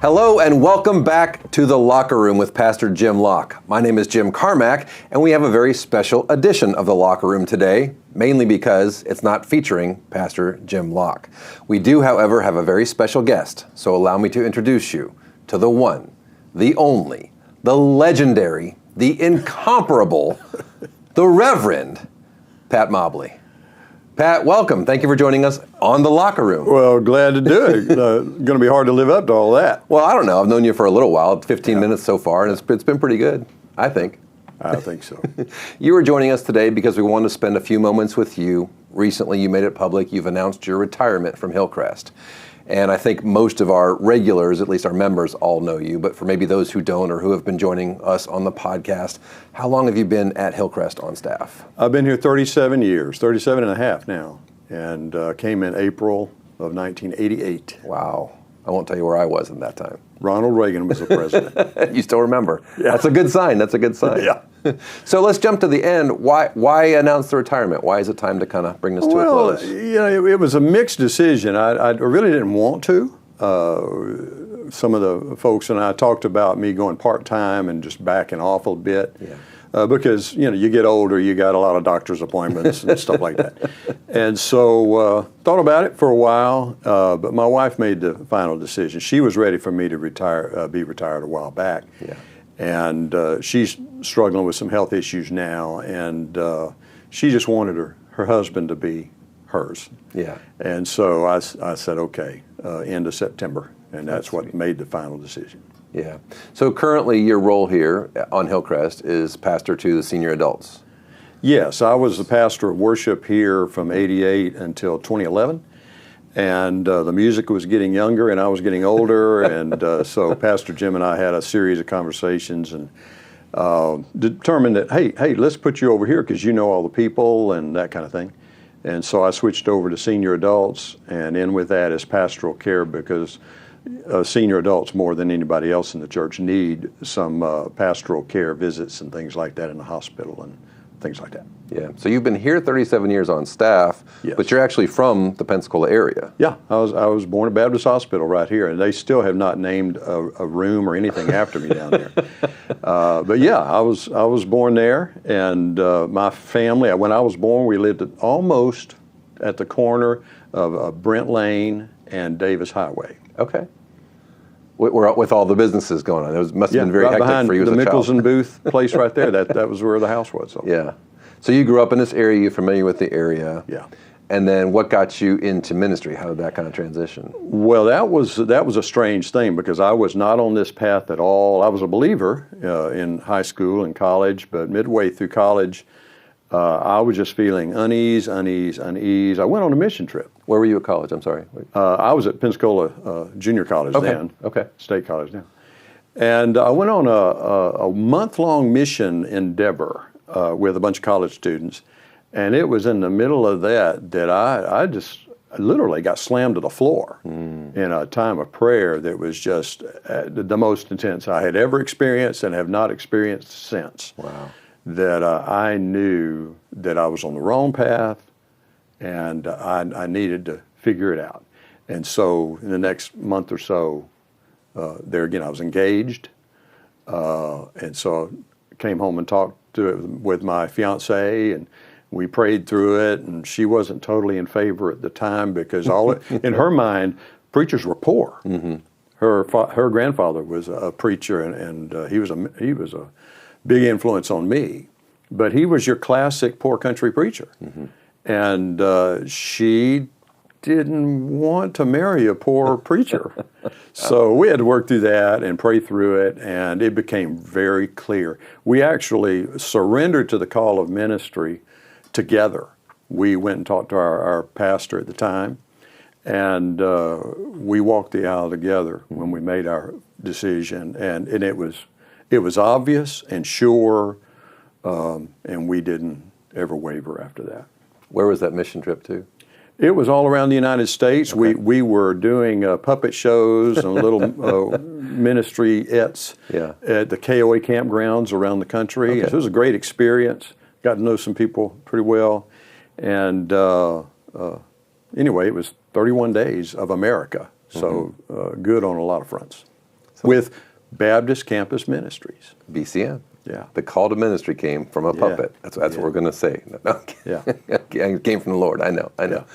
Hello and welcome back to The Locker Room with Pastor Jim Locke. My name is Jim Carmack, and we have a very special edition of The Locker Room today, mainly because it's not featuring Pastor Jim Locke. We do, however, have a very special guest, so allow me to introduce you to the one, the only, the legendary, the incomparable, the Reverend Pat Mobley. Pat, welcome. Thank you for joining us on The Locker Room. Well, glad to do it. Going to be hard to live up to all that. Well, I don't know. I've known you for a little while, 15 minutes so far, and it's been pretty good, I think. I think so. You are joining us today because we wanted to spend a few moments with you. Recently, you made it public. You've announced your retirement from Hillcrest. And I think most of our regulars, at least our members, all know you. But for maybe those who don't or who have been joining us on the podcast, how long have you been at Hillcrest on staff? I've been here 37 years, 37 and a half now, and came in April of 1988. Wow. I won't tell you where I was in that time. Ronald Reagan was the president. You still remember. Yeah. That's a good sign. That's a good sign. Yeah. So let's jump to the end. Why announce the retirement? Why is it time to kind of bring this to a close? Well, it was a mixed decision. I really didn't want to. Some of the folks and I talked about me going part-time and just backing off a bit. Yeah. Because, you get older, you got a lot of doctor's appointments and stuff like that. And so thought about it for a while, but my wife made the final decision. She was ready for me to be retired a while back. Yeah. And she's struggling with some health issues now, and she just wanted her husband to be hers. Yeah. And so I said, okay, end of September, and that's what made the final decision. Yeah. So currently your role here on Hillcrest is pastor to the senior adults. Yes, I was the pastor of worship here from '88 until 2011. And the music was getting younger and I was getting older. And so Pastor Jim and I had a series of conversations and determined that, hey, let's put you over here because you know all the people and that kind of thing. And so I switched over to senior adults, and in with that is pastoral care, because senior adults, more than anybody else in the church, need some pastoral care visits and things like that in the hospital and things like that. Yeah. So you've been here 37 years on staff, Yes. but you're actually from the Pensacola area. Yeah, I was born at Baptist Hospital right here, and they still have not named a room or anything after me down there. But yeah, I was born there, and my family. When I was born, we lived almost at the corner of Brent Lane and Davis Highway. Okay. With all the businesses going on, it must have been very right hectic for you as a the child. Mickelson Booth place right there. That was where the house was. So. Yeah. So you grew up in this area. You're familiar with the area. Yeah. And then what got you into ministry? How did that kind of transition? Well, that was a strange thing, because I was not on this path at all. I was a believer in high school and college, but midway through college, I was just feeling unease. I went on a mission trip. Where were you at college? I'm sorry. I was at Pensacola Junior College then. Okay. State College now. And I went on a month-long mission endeavor with a bunch of college students. And it was in the middle of that I just literally got slammed to the floor in a time of prayer that was just the most intense I had ever experienced and have not experienced since. Wow. That I knew that I was on the wrong path, and I needed to figure it out. And so in the next month or so, there again, I was engaged. And so I came home and talked to it with my fiance, and we prayed through it, and she wasn't totally in favor at the time, because in her mind, preachers were poor. Mm-hmm. Her grandfather was a preacher, and he was a big influence on me, but he was your classic poor country preacher. Mm-hmm. And she didn't want to marry a poor preacher. So we had to work through that and pray through it, and it became very clear. We actually surrendered to the call of ministry together. We went and talked to our pastor at the time, and we walked the aisle together when we made our decision, and it was obvious and sure, and we didn't ever waver after that. Where was that mission trip to? It was all around the United States. Okay. We were doing puppet shows and little ministry-ettes at the KOA campgrounds around the country. Okay. So it was a great experience. Got to know some people pretty well. And anyway, it was 31 days of America. So good on a lot of fronts. with Baptist Campus Ministries. BCM. Yeah. The call to ministry came from a puppet. That's what we're going to say. Yeah. It came from the Lord. I know. Yeah.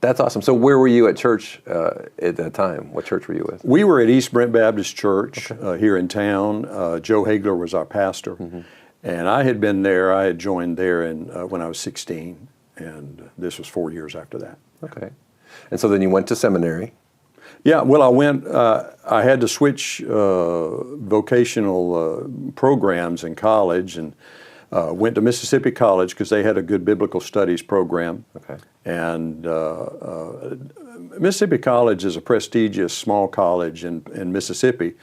That's awesome. So where were you at church at that time? What church were you with? We were at East Brent Baptist Church here in town. Joe Hagler was our pastor. And I had been there. I had joined there when I was 16. And this was 4 years after that. Okay. And so then you went to seminary. Yeah, well, I had to switch vocational programs in college and went to Mississippi College because they had a good biblical studies program. Okay. And Mississippi College is a prestigious small college in Mississippi,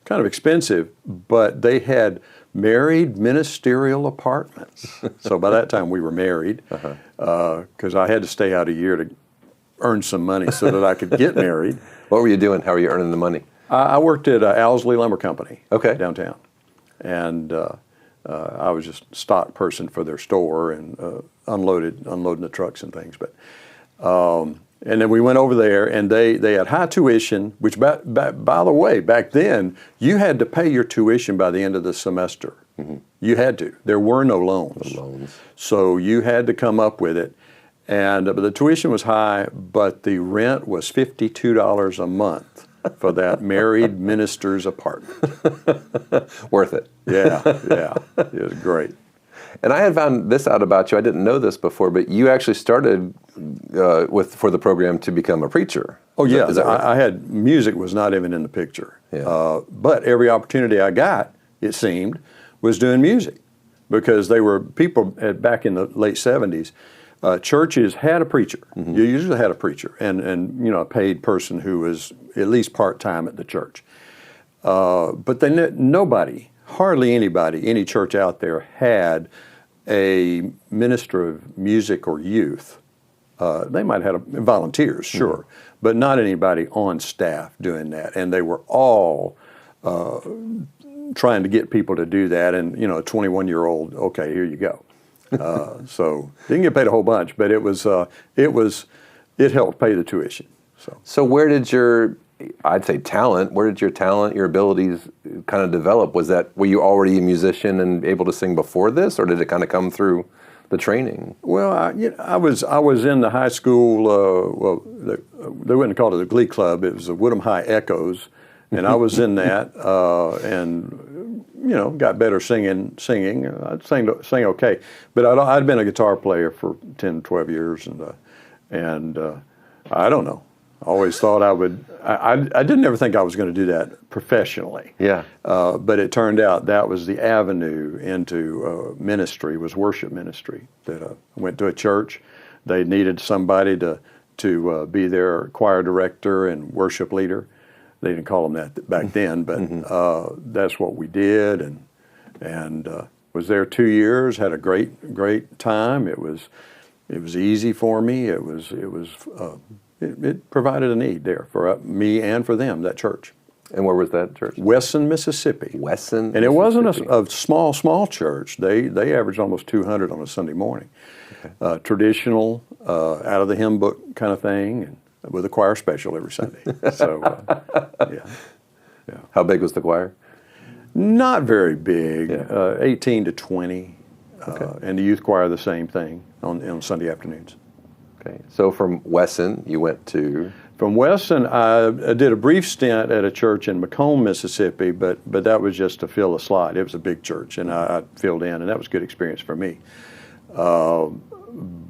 kind of expensive, but they had married ministerial apartments. So by that time we were married because I had to stay out a year to earn some money so that I could get married. What were you doing? How were you earning the money? I worked at Owsley Lumber Company downtown. And I was just a stock person for their store and unloading the trucks and things. But and then we went over there, and they had high tuition, which, by the way, back then, you had to pay your tuition by the end of the semester. You had to. There were no loans. So you had to come up with it. And but the tuition was high, but the rent was $52 a month for that married minister's apartment. Worth it. Yeah. It was great. And I had found this out about you. I didn't know this before, but you actually started for the program to become a preacher. Oh, yeah. Is that right? I had music was not even in the picture. Yeah. But every opportunity I got, it seemed, was doing music because they were people back in the late 70s. Churches had a preacher. You usually had a preacher and a paid person who was at least part-time at the church. But nobody, hardly anybody, any church out there had a minister of music or youth. They might have had volunteers, sure, but not anybody on staff doing that. And they were all trying to get people to do that. And, a 21-year-old, okay, here you go. So didn't get paid a whole bunch, but it helped pay the tuition. So where did your talent, your abilities kind of develop? Were you already a musician and able to sing before this, or did it kind of come through the training? Well, I was in the high school, they wouldn't call it the Glee Club, it was the Woodham High Echoes, and I was in that, and got better singing. I'd sing okay, but I'd been a guitar player for 10, 12 years, and I don't know. I always thought I would. I didn't ever think I was going to do that professionally. Yeah. But it turned out that was the avenue into ministry, was worship ministry. That I went to a church. They needed somebody to be their choir director and worship leader. They didn't call them that back then, but that's what we did, and was there 2 years. Had a great time. It was easy for me. It provided a need there for me and for them. That church. And where was that church? Wesson, Mississippi. Wesson, and it wasn't a small church. They averaged almost 200 on a Sunday morning. Okay. Traditional, out of the hymn book kind of thing. And with a choir special every Sunday. So, yeah. How big was the choir? Not very big, 18 to 20. And the youth choir, the same thing on Sunday afternoons. Okay. So from Wesson, you went to? From Wesson, I did a brief stint at a church in Macomb, Mississippi, but that was just to fill a slot. It was a big church, and I filled in, and that was a good experience for me.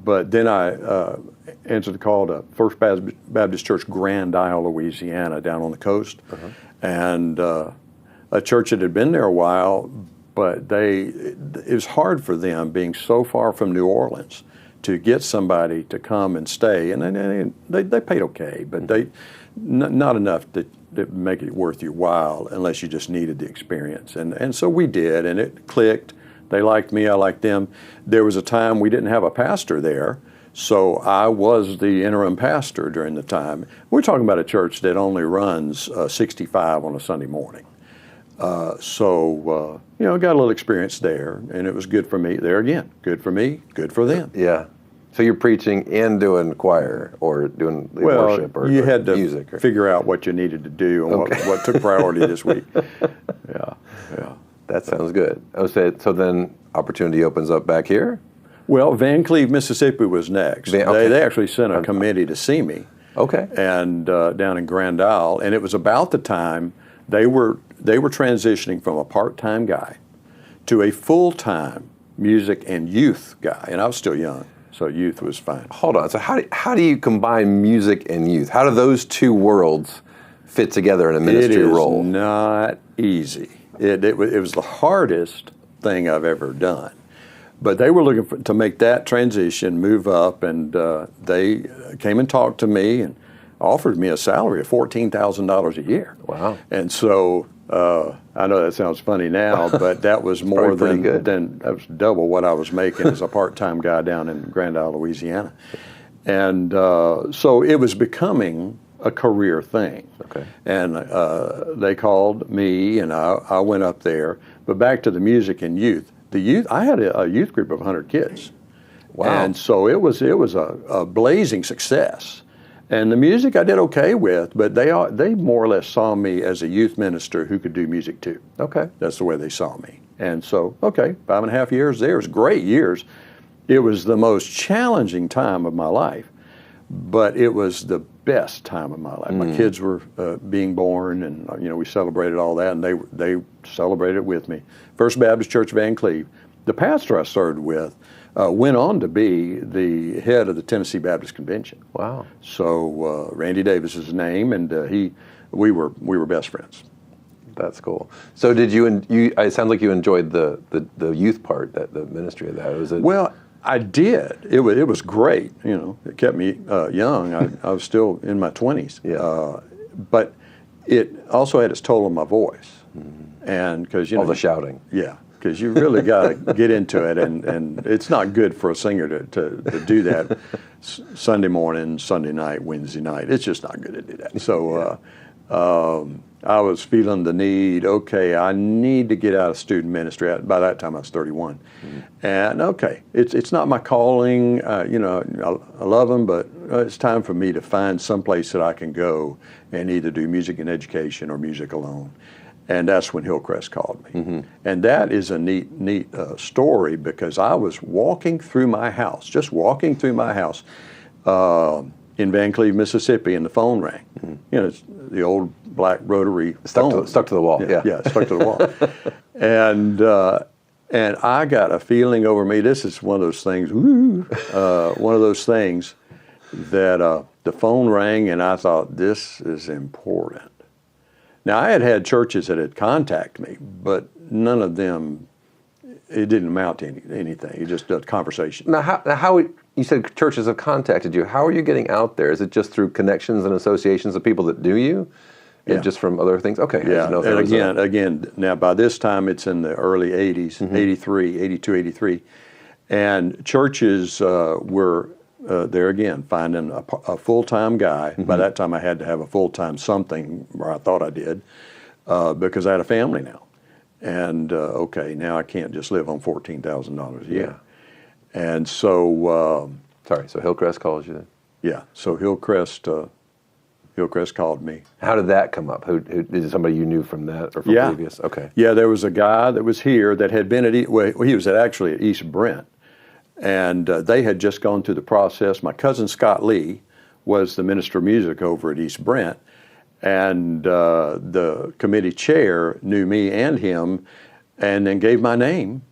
But then I answered the call to First Baptist Church, Grand Isle, Louisiana, down on the coast. And a church that had been there a while, but it was hard for them, being so far from New Orleans, to get somebody to come and stay. And they paid okay, but not enough to make it worth your while unless you just needed the experience. And so we did, and it clicked. They liked me, I liked them. There was a time we didn't have a pastor there, so I was the interim pastor during the time. We're talking about a church that only runs 65 on a Sunday morning. So got a little experience there, and it was good for me. There again, good for me, good for them. Yeah. So you're preaching and doing choir or doing worship or you had to music? figure out what you needed to do and what took priority this week. Yeah. That sounds good. So then opportunity opens up back here? Well, Van Cleve, Mississippi was next. They actually sent a committee to see me. Okay. And down in Grand Isle, and it was about the time they were transitioning from a part-time guy to a full-time music and youth guy, and I was still young, so youth was fine. Hold on. So how do you combine music and youth? How do those two worlds fit together in a ministry role? It is not easy. It was the hardest thing I've ever done. But they were looking to make that transition, move up, and they came and talked to me and offered me a salary of $14,000 a year. Wow. And so I know that sounds funny now, but that was more than that was double what I was making as a part-time guy down in Grand Isle, Louisiana. And so it was becoming a career thing. Okay. And they called me, and I went up there. But back to the music and youth. I had a youth group of 100 kids. Wow. And so it was a blazing success. And the music I did okay with, but they more or less saw me as a youth minister who could do music too. Okay. That's the way they saw me. And so, 5.5 years there was great years. It was the most challenging time of my life, but it was the best time of my life. My kids were being born, and we celebrated all that, and they celebrated it with me. First Baptist Church, Van Cleve. The pastor I served with went on to be the head of the Tennessee Baptist Convention. Wow! So Randy Davis is his name, and we were best friends. That's cool. So did you? It sounds like you enjoyed the youth part, the ministry of that. Was it? Well, I did. It was great. It kept me young. I was still in my 20s. Yeah. But it also had its toll on my voice, and because all the shouting. Yeah, because you really got to get into it, and it's not good for a singer to do that Sunday morning, Sunday night, Wednesday night. It's just not good to do that. So. I was feeling the need, I need to get out of student ministry. By that time, I was 31. And, it's not my calling. I love them, but it's time for me to find some place that I can go and either do music and education or music alone. And that's when Hillcrest called me. And that is a neat story, because I was walking through my house, in Van Cleve, Mississippi, and the phone rang. It's the old black rotary phone. Stuck to the wall. Yeah, stuck to the wall. And I got a feeling over me. This is one of those things. One of those things that the phone rang, and I thought, this is important. Now, I had churches that had contacted me, but none of them. It didn't amount to anything. It just a conversation. Now, how you said churches have contacted you. How are you getting out there? Is it just through connections and associations of people that knew you? Yeah. And just from other things? Okay. Yeah, and again, now by this time it's in the early 80s, 83, 82, 83. And churches were, there again, finding a full-time guy. By that time I had to have a full-time something, or I thought I did, because I had a family now. And, now I can't just live on $14,000 a year. Yeah. And so... so Hillcrest calls you then? Yeah, so Hillcrest called me. How did that come up? Who is it somebody you knew from that or from previous? Okay. Yeah, there was a guy that was here that had been he was actually at East Brent. And they had just gone through the process. My cousin Scott Lee was the minister of music over at East Brent. And the committee chair knew me and him, and then gave my name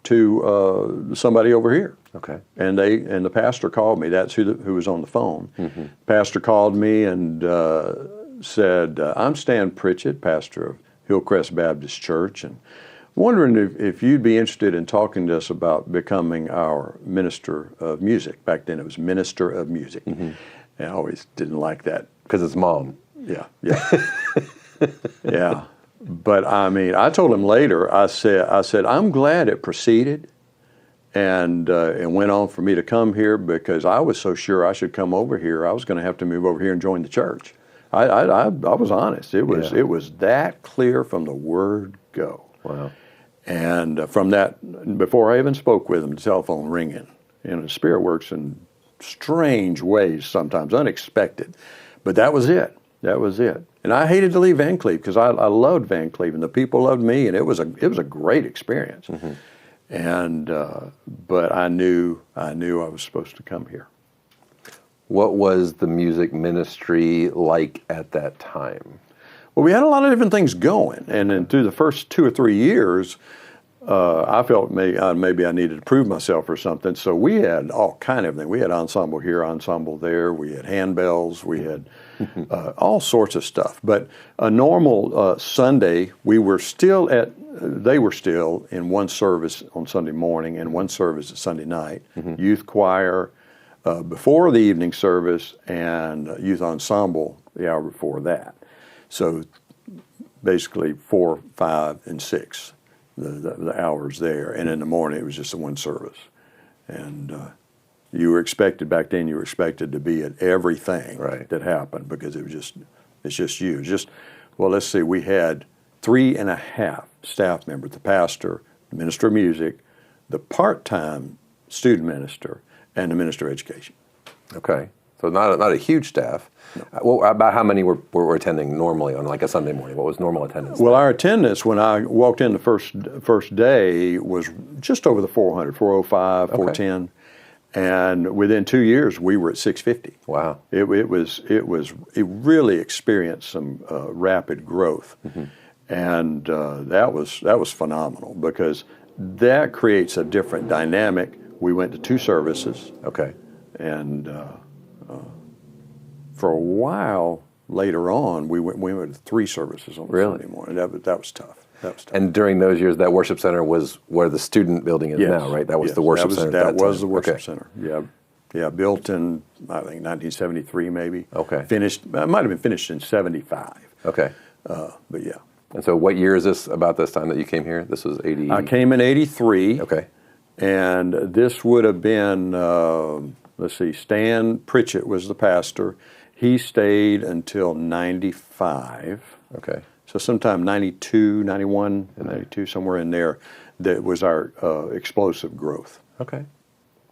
to somebody over here. Okay. And the pastor called me. That's who was on the phone. Pastor called me and said, "I'm Stan Pritchett, pastor of Hillcrest Baptist Church, and wondering if you'd be interested in talking to us about becoming our minister of music." Back then, it was minister of music. And I always didn't like that because it's mom. Yeah. Yeah. But I told him later, I said, I'm glad it proceeded and went on for me to come here, because I was so sure I should come over here. I was going to have to move over here and join the church. I was honest. It was that clear from the word go. Wow. And from that, before I even spoke with him, the telephone ringing. The Spirit works in strange ways sometimes, unexpected. But that was it. That was it. And I hated to leave Van Cleve because I loved Van Cleve, and the people loved me, and it was a great experience. And but I knew I was supposed to come here. What was the music ministry like at that time? Well, we had a lot of different things going, and then through the first 2 or 3 years, I felt maybe I needed to prove myself or something. So we had all kind of things. We had ensemble here, ensemble there. We had handbells. We had all sorts of stuff. But a normal Sunday, they were still in one service on Sunday morning and one service at Sunday night. Youth choir before the evening service, and youth ensemble the hour before that. So basically 4, 5, and 6. The hours there, and in the morning it was just a one service, and you were expected back then. You were expected to be at everything that happened because it's just you. Well, let's see. We had 3.5 staff members: the pastor, the minister of music, the part-time student minister, and the minister of education. Okay, so not a huge staff. Well, about how many were attending normally on like a Sunday morning? What was normal attendance? Well, our attendance when I walked in the first day was just over the 400, 405, 410, and within 2 years we were at 650. Wow! It really experienced some rapid growth, and that was phenomenal because that creates a different dynamic. We went to 2 services. Okay, and for a while later on, we went to 3 services on Sunday morning. That was tough. And during those years, that worship center was where the student building is now, right? That was the worship center. That was the worship center. Yeah, built in I think 1973 maybe. Okay. Finished. It might have been finished in 75. Okay. But yeah. And so, what year is this? About this time that you came here? This was 80. I came in 83. Okay. And this would have been let's see. Stan Pritchett was the pastor. He stayed until 95. Okay. So sometime 92, 91, 92, somewhere in there, that was our explosive growth. Okay.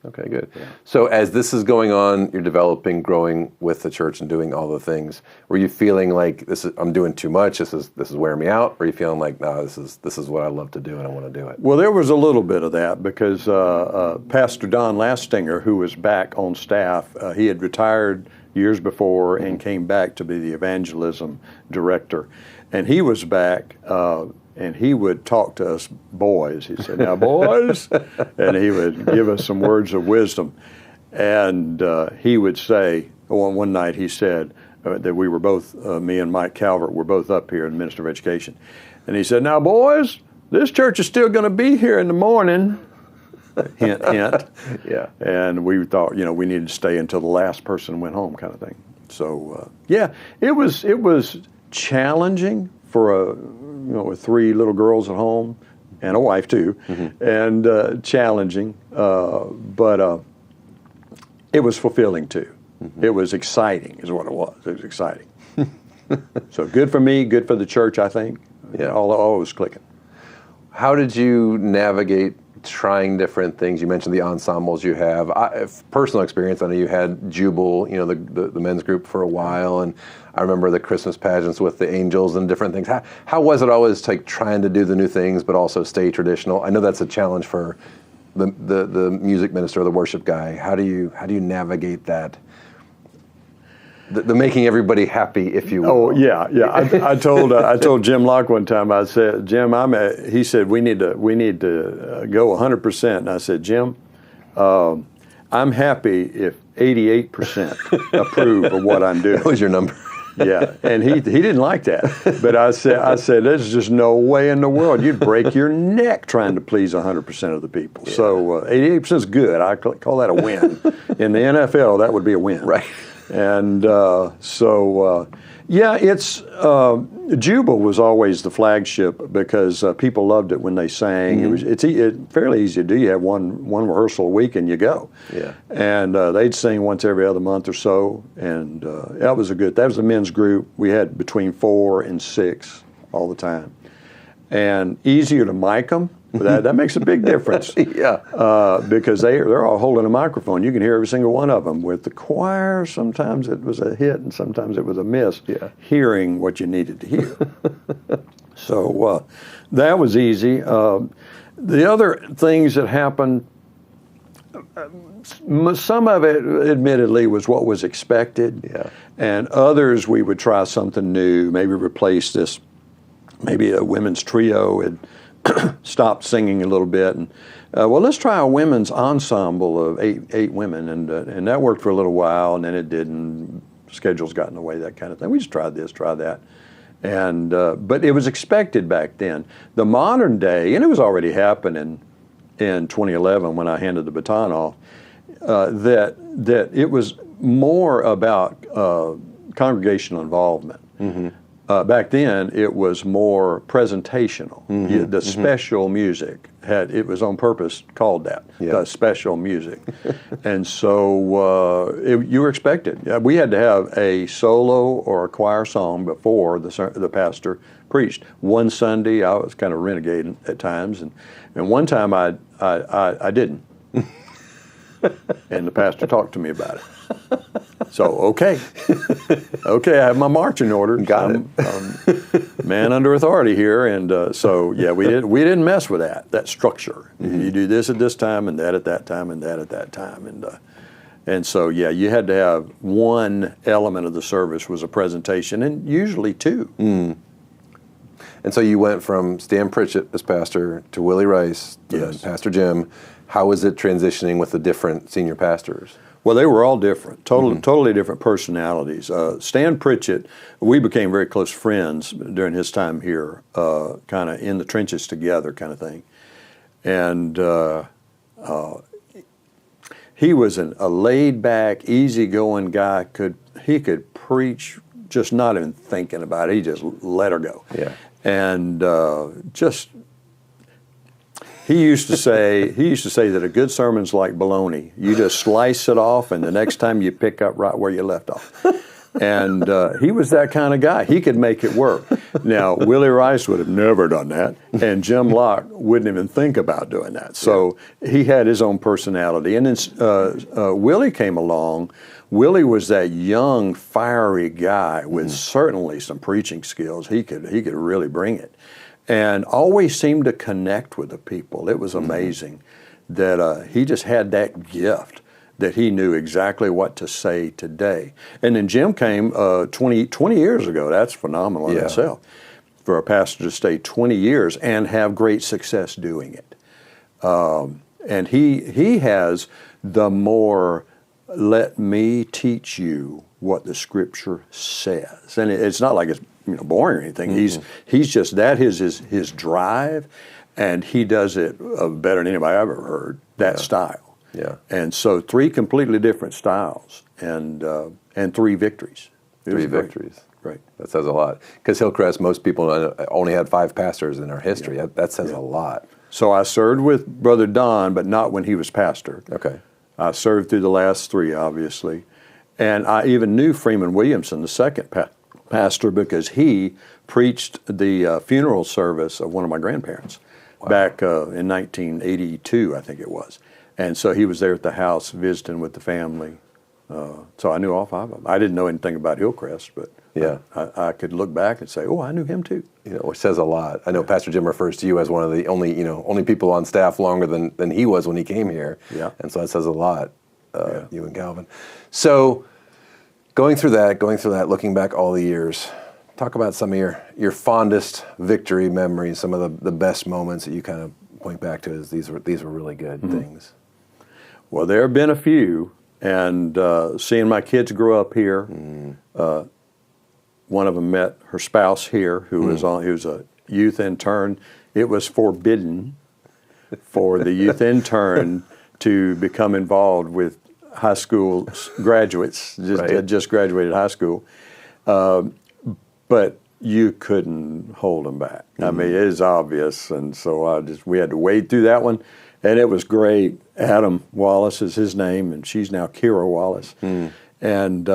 Okay, good. Yeah. So as this is going on, you're developing, growing with the church and doing all the things. Were you feeling like I'm doing too much, this is wearing me out? Or are you feeling like, no, this is what I love to do and I want to do it? Well, there was a little bit of that because Pastor Don Lastinger, who was back on staff, he had retired years before and came back to be the evangelism director. And he was back, and he would talk to us boys. He said, "Now, boys," and he would give us some words of wisdom. And he would say, one night he said that we were both, me and Mike Calvert, were both up here in the Minister of Education. And he said, "Now, boys, this church is still going to be here in the morning." Hint, hint. Yeah. And we thought, we needed to stay until the last person went home, kind of thing. So, it was challenging for with 3 little girls at home and a wife too, and challenging, but it was fulfilling too. It was exciting, is what it was. It was exciting. So good for me, good for the church, I think. Yeah, all was clicking. How did you navigate trying different things? You mentioned the ensembles you have. Personal experience, I know you had Jubal, the men's group for a while, and I remember the Christmas pageants with the angels and different things. How was it always like trying to do the new things but also stay traditional? I know that's a challenge for the music minister or the worship guy. How do you navigate that? The making everybody happy, if you will. Oh yeah. I told Jim Locke one time. I said, "Jim, he said we need to go 100%." And I said, "Jim, I'm happy if 88% approve of what I'm doing." That was your number. Yeah, and he didn't like that. But I said, "There's just no way in the world you'd break your neck trying to please 100% of the people." Yeah. So 88% is good. I call that a win. In the NFL, that would be a win. Right. And it's Jubal was always the flagship because people loved it when they sang. It's fairly easy to do. You have one rehearsal a week and you go. Yeah. And they'd sing once every other month or so, and that was a men's group. We had between 4 and 6 all the time, and easier to mic them But that makes a big difference. Yeah. Because they're all holding a microphone. You can hear every single one of them. With the choir, sometimes it was a hit and sometimes it was a miss, hearing what you needed to hear. So that was easy. The other things that happened, some of it, admittedly, was what was expected, and others we would try something new, maybe replace this. Maybe a women's trio had stopped singing a little bit, and let's try a women's ensemble of eight women, and that worked for a little while, and then it didn't. Schedules got in the way, that kind of thing. We just tried this, tried that, and but it was expected back then. The modern day, and it was already happening in 2011 when I handed the baton off, that it was more about congregational involvement. Mm-hmm. Back then, it was more presentational. Mm-hmm. The special music it was on purpose called that, the special music. And so you were expected. We had to have a solo or a choir song before the pastor preached. One Sunday, I was kind of renegading at times, and one time I didn't. And the pastor talked to me about it. So, okay, I have my marching orders. Got it. Man under authority here, and so we didn't mess with that structure. Mm-hmm. You do this at this time, and that at that time, and that at that time, and so you had to have one element of the service was a presentation, and usually two. Mm. And so you went from Stan Pritchett as pastor to Willie Rice to Pastor Jim. How was it transitioning with the different senior pastors? Well, they were all different, totally different personalities. Stan Pritchett, we became very close friends during his time here, kind of in the trenches together kind of thing. And he was a laid-back, easy-going guy. He could preach just not even thinking about it. He just let her go. Yeah. And he used to say that a good sermon's like bologna. You just slice it off, and the next time you pick up right where you left off. And he was that kind of guy. He could make it work. Now, Willie Rice would have never done that, and Jim Locke wouldn't even think about doing that. So he had his own personality. And then Willie came along. Willie was that young, fiery guy with certainly some preaching skills. He could really bring it. And always seemed to connect with the people. It was amazing that he just had that gift that he knew exactly what to say today. And then Jim came 20 years ago. That's phenomenal in itself. For a pastor to stay 20 years and have great success doing it. And he has the more, let me teach you what the Scripture says. And it's not like it's boring or anything. He's just that is his drive, and he does it better than anybody I've ever heard. That style. Yeah. And so 3 completely different styles, and 3 victories. 3 victories. Right. That says a lot. Because Hillcrest, most people only had 5 pastors in our history. Yeah. That says a lot. So I served with Brother Don, but not when he was pastor. Okay. I served through the last 3, obviously. And I even knew Freeman Williamson, the second pastor, because he preached the funeral service of one of my grandparents back in 1982, I think it was. And so he was there at the house visiting with the family. So I knew all 5 of them. I didn't know anything about Hillcrest, but I could look back and say, oh, I knew him too. Which says a lot. I know Pastor Jim refers to you as one of the only people on staff longer than he was when he came here. Yeah. And so that says a lot, you and Calvin. So going through that, looking back all the years, talk about some of your fondest victory memories, some of the best moments that you kind of point back to as these were really good things. Well, there have been a few, and seeing my kids grow up here, one of them met her spouse here, who was a youth intern. It was forbidden for the youth intern to become involved with high school graduates, had just graduated high school, but you couldn't hold them back. I mean, it is obvious, and so we had to wade through that one, and it was great. Adam Wallace is his name, and she's now Kira Wallace, and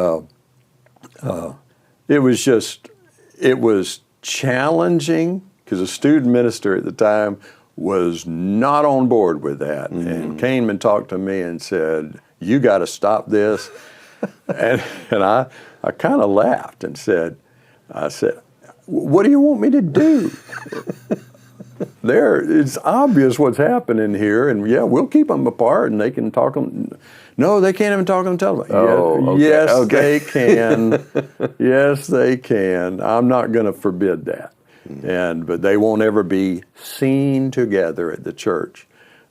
it was challenging because a student minister at the time was not on board with that, and came and talked to me and said, "You got to stop this." and I kind of laughed and I said, "What do you want me to do?" It's obvious what's happening here, and yeah, we'll keep them apart, and they can talk them. No, they can't even talk on television. Oh, okay. Yes, okay. they can. Yes, they can. I'm not going to forbid that, but they won't ever be seen together at the church,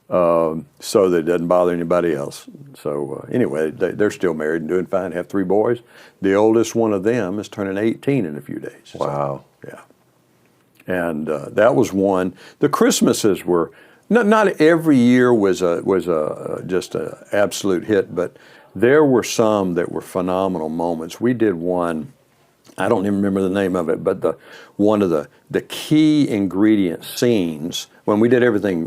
so that it doesn't bother anybody else. So anyway, they're still married and doing fine. Have 3 boys. The oldest one of them is turning 18 in a few days. Wow. So, yeah. And that was one. The Christmases were not every year was just an absolute hit, but there were some that were phenomenal moments. We did one. I don't even remember the name of it, but one of the key ingredient scenes when we did everything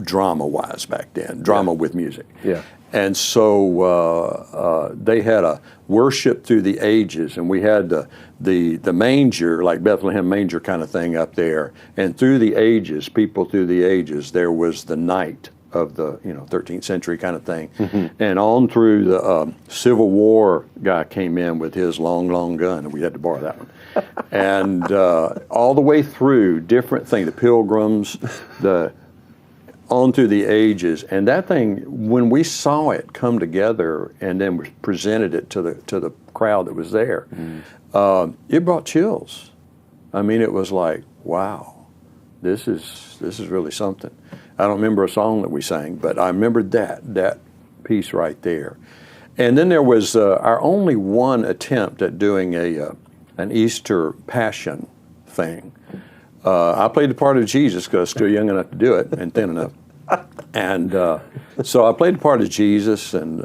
drama-wise back then, drama with music. Yeah. And so they had a worship through the ages, and we had the manger, like Bethlehem manger kind of thing up there. And through the ages, people through the ages, there was the night of the 13th century kind of thing. And on through the Civil War guy came in with his long gun, and we had to borrow that one. And all the way through different things, the Pilgrims, on through the ages, and that thing, when we saw it come together and then we presented it to the crowd that was there, it brought chills. I mean, it was like, wow, this is really something. I don't remember a song that we sang, but I remembered that piece right there. And then there was our only one attempt at doing an Easter Passion thing. I played the part of Jesus because I was still young enough to do it and thin enough. And so I played the part of Jesus, and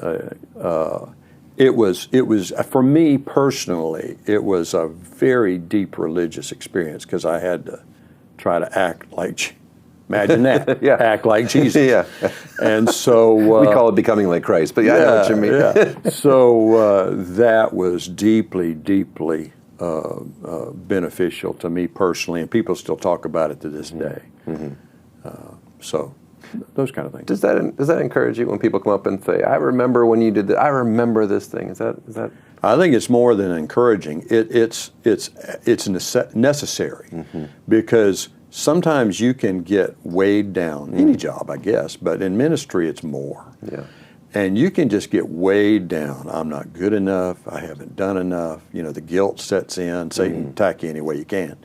it was for me personally, it was a very deep religious experience because I had to try to act like, imagine that, yeah. Act like Jesus. Yeah. And so we call it becoming like Christ, but yeah, I know what you mean. Yeah. So that was deeply beneficial to me personally, and people still talk about it to this day. So those kind of things. Does that encourage you when people come up and say, "I remember when you did that. I remember this thing"? Is that? I think it's more than encouraging. It's necessary because sometimes you can get weighed down. Any job, I guess, but in ministry, it's more. Yeah. And you can just get weighed down. I'm not good enough. I haven't done enough. The guilt sets in. Satan attack you any way you can.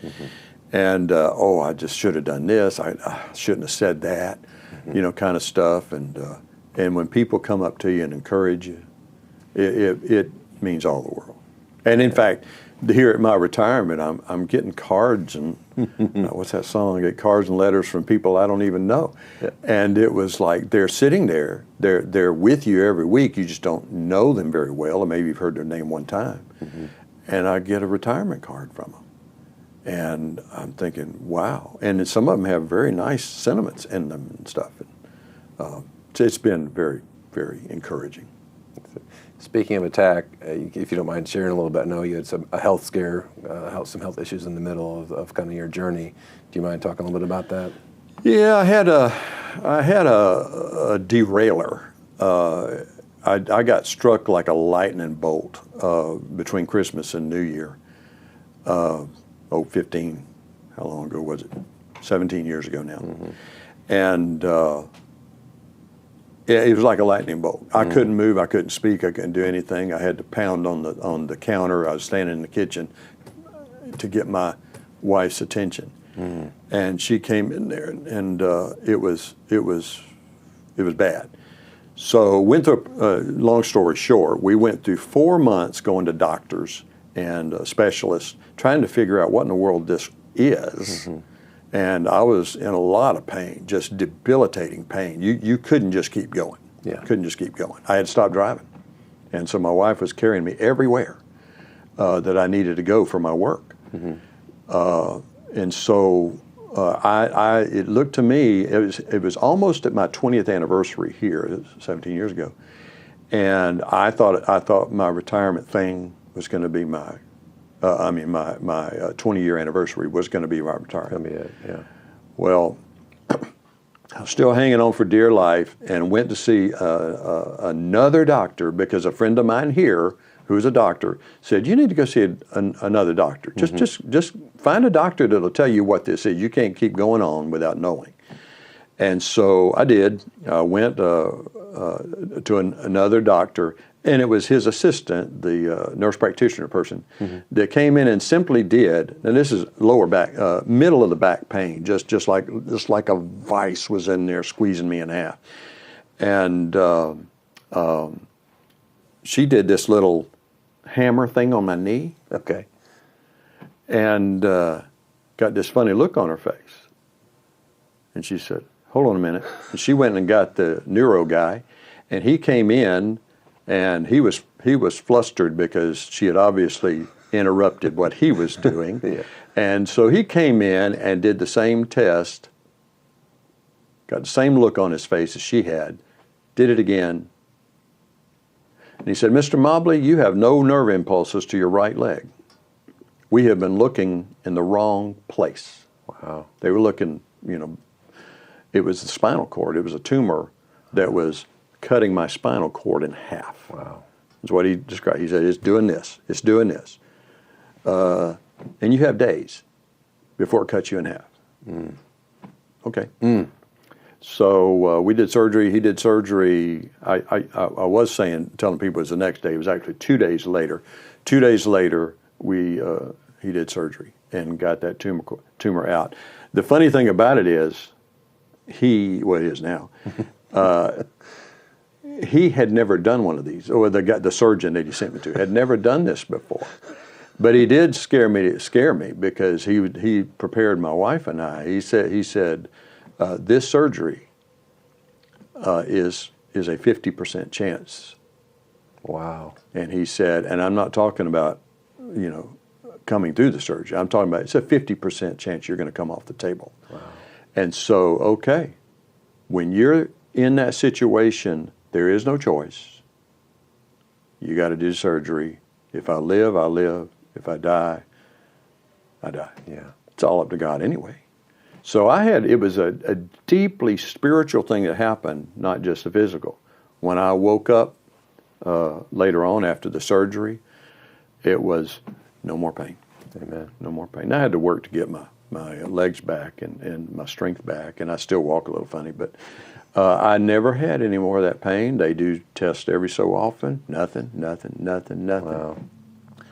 And, I just should have done this. I shouldn't have said that, kind of stuff. And when people come up to you and encourage you, it means all the world. And in fact, here at my retirement, I'm getting cards and what's that song? I get cards and letters from people I don't even know. Yeah. And it was like they're sitting there. They're with you every week. You just don't know them very well, or maybe you've heard their name one time. And I get a retirement card from them. And I'm thinking, wow. And then some of them have very nice sentiments in them and stuff. And, so it's been very, very encouraging. Speaking of attack, if you don't mind sharing a little bit, I know you had a health scare, some health issues in the middle of kind of your journey. Do you mind talking a little bit about that? Yeah, I had a derailleur. I got struck like a lightning bolt between Christmas and New Year. 15, how long ago was it? 17 years ago now. And it was like a lightning bolt. I couldn't move, I couldn't speak, I couldn't do anything. I had to pound on the counter. I was standing in the kitchen to get my wife's attention. And she came in there, and it was bad. So went through, long story short, we went through 4 months going to doctors and specialists trying to figure out what in the world this is. And I was in a lot of pain, just debilitating pain. You couldn't just keep going. Yeah. Couldn't just keep going. I had to stop driving. And so my wife was carrying me everywhere that I needed to go for my work. And so it looked to me, it was almost at my 20th anniversary here, 17 years ago. And I thought my retirement thing was going to be my 20-year anniversary was going to be my retirement. Yeah. Well, I was still hanging on for dear life, and went to see another doctor because a friend of mine here, who's a doctor, said, you need to go see another doctor. Just find a doctor that'll tell you what this is. You can't keep going on without knowing. And so I did. I went to another doctor, and it was his assistant, the nurse practitioner person, that came in and simply did. And this is lower back, middle of the back pain, just like a vice was in there squeezing me in half. And she did this little hammer thing on my knee. Okay. And got this funny look on her face. And she said, hold on a minute. And she went and got the neuro guy, and he came in, and he was flustered because she had obviously interrupted what he was doing. Yeah. And so he came in and did the same test, got the same look on his face as she had, did it again. And he said, Mr. Mobley, you have no nerve impulses to your right leg. We have been looking in the wrong place. Wow. They were looking, it was the spinal cord. It was a tumor that was cutting my spinal cord in half. Wow. That's what he described. He said, it's doing this. It's doing this. And you have days before it cuts you in half. Okay. So we did surgery. He did surgery. I was telling people it was the next day. It was actually 2 days later. 2 days later, he did surgery and got that tumor out. The funny thing about it is, it is now. He had never done one of these, or the surgeon that he sent me to had never done this before. But he did scare me because he prepared my wife and I. He said, this surgery is a 50% chance. Wow. And he said, and I'm not talking about, coming through the surgery. I'm talking about it's a 50% chance you're going to come off the table. Wow. And so, okay, when you're in that situation, there is no choice. You got to do surgery. If I live, I live. If I die, I die. Yeah. It's all up to God anyway. So it was a deeply spiritual thing that happened, not just the physical. When I woke up later on after the surgery, it was no more pain. Amen. No more pain. I had to work to get my legs back and my strength back, and I still walk a little funny, but I never had any more of that pain. They do tests every so often. Nothing. Wow.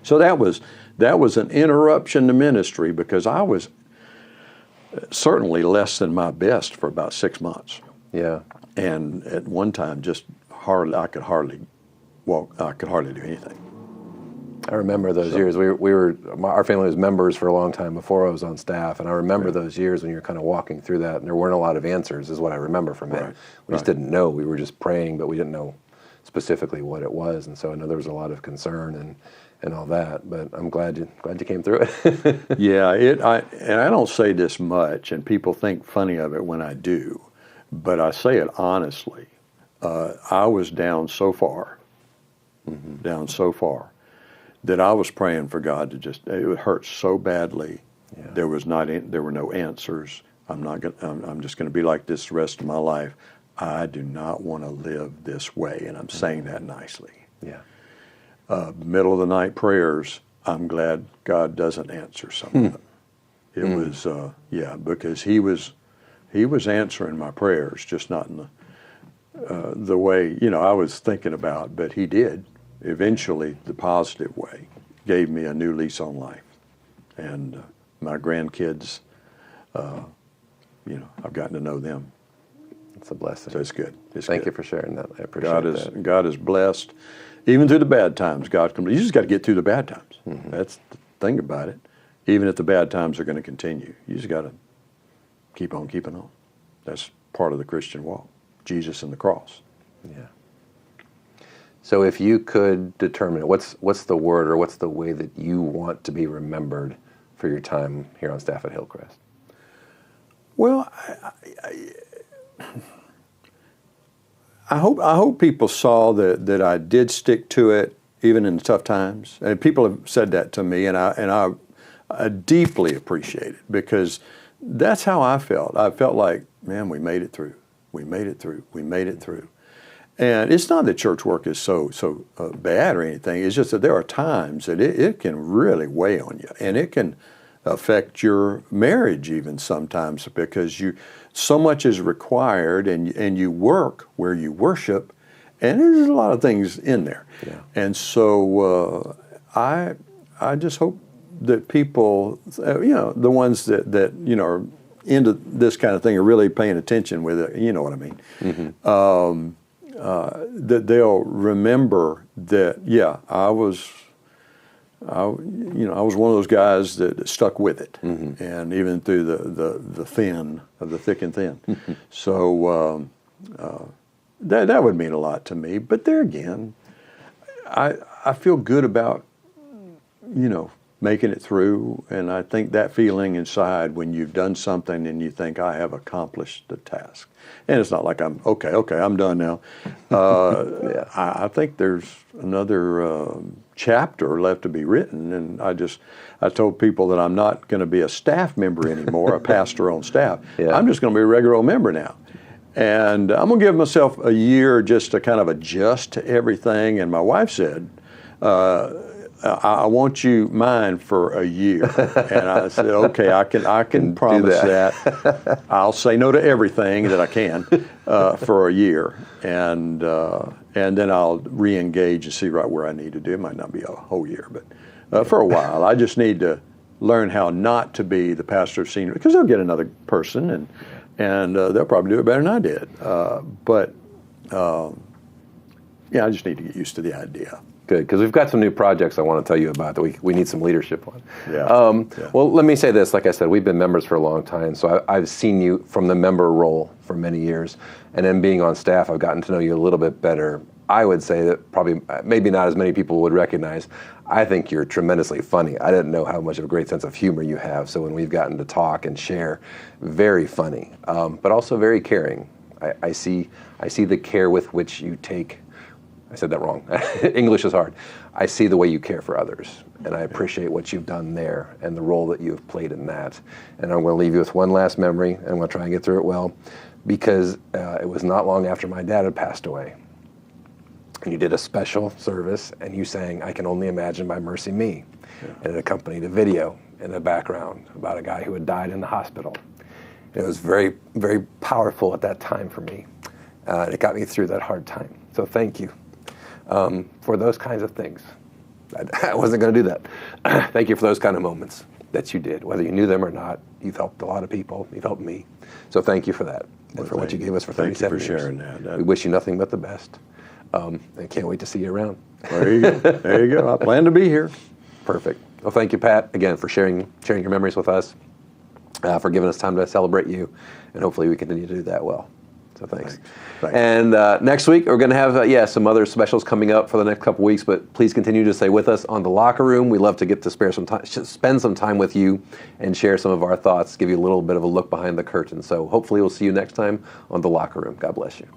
So that was an interruption to ministry because I was certainly less than my best for about 6 months. Yeah. And at one time, I could hardly walk. I could hardly do anything. I remember those years. Our family was members for a long time before I was on staff, and I remember those years when you're kind of walking through that, and there weren't a lot of answers, is what I remember from it. We just didn't know. We were just praying, but we didn't know specifically what it was, and so I know there was a lot of concern and all that. But I'm glad you came through it. Yeah, and I don't say this much, and people think funny of it when I do, but I say it honestly. I was down so far, that I was praying for God to it hurt so badly. Yeah. There were no answers. I'm just going to be like this the rest of my life. I do not want to live this way, and I'm saying that nicely. Yeah. Middle of the night prayers, I'm glad God doesn't answer some of them. It was, because he was answering my prayers, just not in the way, I was thinking about, but he did. Eventually, the positive way gave me a new lease on life. And my grandkids, I've gotten to know them. It's a blessing. So it's good. Thank you for sharing that. I appreciate that. God is blessed. Even through the bad times, you just got to get through the bad times. That's the thing about it. Even if the bad times are going to continue, you just got to keep on keeping on. That's part of the Christian walk. Jesus and the cross. Yeah. So if you could determine what's the word or what's the way that you want to be remembered for your time here on staff at Hillcrest? Well, I hope people saw that I did stick to it even in the tough times. And people have said that to me, and I deeply appreciate it because that's how I felt. I felt like, man, we made it through. We made it through. We made it through. And it's not that church work is so bad or anything. It's just that there are times that it can really weigh on you, and it can affect your marriage even sometimes, because so much is required, and you work where you worship, and there's a lot of things in there. Yeah. And so I just hope that people, the ones that are into this kind of thing are really paying attention with it. You know what I mean? Mm-hmm. That they'll remember that, I was one of those guys that stuck with it, mm-hmm. and even through the thick and thin. Mm-hmm. So that would mean a lot to me. But there again, I feel good about making it through, and I think that feeling inside when you've done something and you think, I have accomplished the task. And it's not like I'm I'm done now. I think there's another chapter left to be written, and I told people that I'm not going to be a staff member anymore, a pastor on staff. Yeah. I'm just going to be a regular old member now. And I'm going to give myself a year just to kind of adjust to everything. And my wife said, I want you mine for a year. And I said, okay, I can promise that. I'll say no to everything that I can for a year. And then I'll re-engage and see right where I need to do. It might not be a whole year, but for a while. I just need to learn how not to be the pastor of senior, because they'll get another person, and they'll probably do it better than I did. I just need to get used to the idea. Good, because we've got some new projects I want to tell you about that we need some leadership on. Yeah. Well, let me say this. Like I said, we've been members for a long time, so I've seen you from the member role for many years, and then being on staff, I've gotten to know you a little bit better. I would say that probably, maybe not as many people would recognize, I think you're tremendously funny. I didn't know how much of a great sense of humor you have, so when we've gotten to talk and share, very funny, but also very caring. I see the care with which you take. I said that wrong. English is hard. I see the way you care for others, and I appreciate what you've done there and the role that you've played in that. And I'm going to leave you with one last memory, and I'm going to try and get through it well, because it was not long after my dad had passed away. And you did a special service, and you sang "I Can Only Imagine" by Mercy Me, and it accompanied a video in the background about a guy who had died in the hospital. It was very, very powerful at that time for me. It got me through that hard time. So thank you. For those kinds of things. I wasn't going to do that. Thank you for those kind of moments that you did. Whether you knew them or not, you've helped a lot of people. You've helped me. So thank you for that, and for what you gave us for 37 years. Thank you for sharing that. We wish you nothing but the best. And can't wait to see you around. There you go. There you go. I plan to be here. Perfect. Well, thank you, Pat, again, for sharing your memories with us, for giving us time to celebrate you, and hopefully we continue to do that well. So thanks. And next week, we're going to have, some other specials coming up for the next couple weeks, but please continue to stay with us on The Locker Room. We love to get to spend some time with you and share some of our thoughts, give you a little bit of a look behind the curtain. So hopefully we'll see you next time on The Locker Room. God bless you.